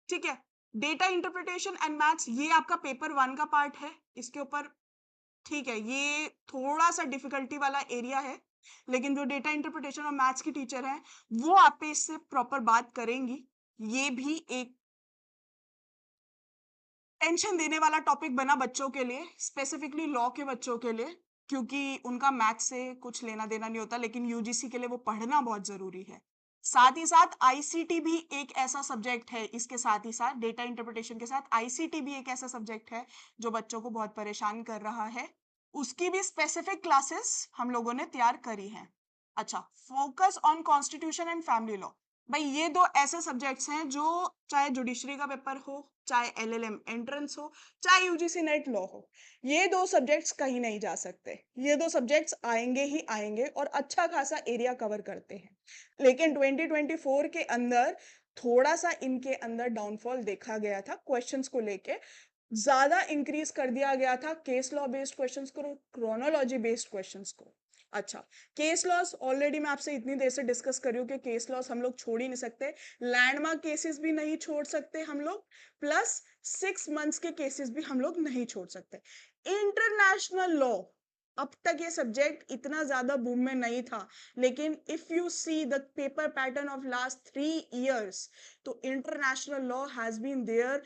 ठीक है। Data interpretation and maths, ये आपका पेपर 1 का पार्ट है। इसके ऊपर ठीक है, ये थोड़ा-सा डिफिकल्टी वाला एरिया है, लेकिन जो डेटा इंटरप्रिटेशन और मैथ्स की टीचर हैं, वो आप पे इससे प्रॉपर बात करेंगी। ये भी एक टेंशन देने वाला टॉपिक बना बच्चों के लिए, स्पेसिफिकली लॉ के बच्चों के लिए, क्योंकि उनका मैथ्स से कुछ लेना-देना नहीं होता, लेकिन यूजीसी के लिए वो पढ़ना बहुत ज़रूरी है। साथ ही साथ आईसीटी भी एक ऐसा सब्जेक्ट है, इसके साथ ही साथ डेटा इंटरप्रिटेशन के साथ आईसीटी भी एक ऐसा सब्जेक्ट है, जो बच्चों को बहुत परेशान कर रहा है। उसकी भी स्पेसिफिक क्लासेस हम लोगों ने तैयार करी हैं। अच्छा, focus on constitution and family law. भाई ये 2 ऐसे सब्जेक्ट्स हैं जो चाहे जुडिशरी का पेपर हो, चाहे एलएलएम एंट्रेंस हो, चाहे यूजीसी नेट लॉ हो, ये 2 सब्जेक्ट्स कहीं नहीं जा सकते। ये 2 सब्जेक्ट्स आएँगे ही आएँगे और अच्छा खासा एरिया कवर करते हैं। लेकिन 2024 के अंदर थोड़ा-सा इनके अंदर डाउनफॉल देखा गया था क्वेश्चंस को लेके। ज़्यादा इंक्रीज़ कर दिया गया था केस लॉ बेस्ड क्वेश्चंस को, क्रोनोलॉजी बेस्ड क्वेश्चंस को। अच्छा, केस लॉस ऑलरेडी मैं आपसे इतनी देर से डिस्कस कर रही हूँ कि केस लॉस हम लोग छोड़ ही नहीं सकते, लैंडमार्क केसेस भी नहीं छोड़ सकते हम लोग, प्लस 6 मंथ्स के केसेस भी हम लोग नहीं छोड़ सकते। इंटरनेशनल लॉ, अब तक ये सब्जेक्ट इतना ज्यादा बूम में नहीं था, लेकिन if you see the paper pattern of last 3 years, तो international law has been there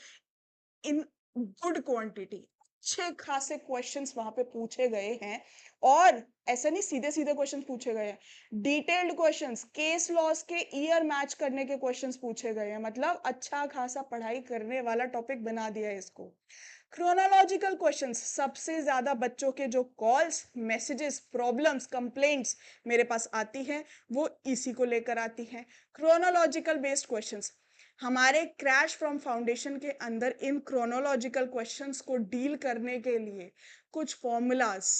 in good quantity. अच्छे खासे क्वेश्चंस वहां पे पूछे गए हैं, और ऐसे नहीं सीधे सीधे क्वेश्चंस पूछे गए हैं, डिटेल्ड क्वेश्चंस, केस लॉस के ईयर मैच करने के क्वेश्चंस पूछे गए हैं। मतलब अच्छा खासा पढ़ाई करने वाला टॉपिक बना दिया है इसको। क्रोनोलॉजिकल क्वेश्चंस, सबसे ज्यादा बच्चों के जो कॉल्स, मैसेजेस, प्रॉब्लम्स, कंप्लेंट्स मेरे पास आती हैं, वो इसी को लेकर आती हैं। क्रोनोलॉजिकल बेस्ड क्वेश्चंस, हमारे क्रैश फ्रॉम फाउंडेशन के अंदर इन क्रोनोलॉजिकल क्वेश्चंस को डील करने के लिए कुछ फॉर्मूलाज,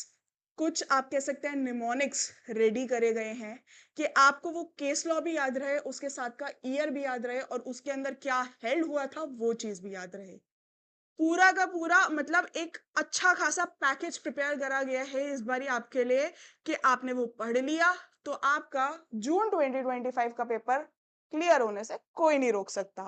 कुछ आप कह सकते हैं निमोनिक्स रेडी करे गए हैं, कि आपको वो केस लॉ भी याद रहे, उसके साथ का ईयर भी याद रहे, और उसके अंदर क्या हेल्ड हुआ था वो चीज भी याद रहे। पूरा का पूरा मतलब एक अच्छा खासा पैकेज प्रिपेयर करा गया है इस बारी आपके लिए, कि आपने वो पढ़ लिया तो आपका जून 2025 का पेपर क्लियर होने से कोई नहीं रोक सकता।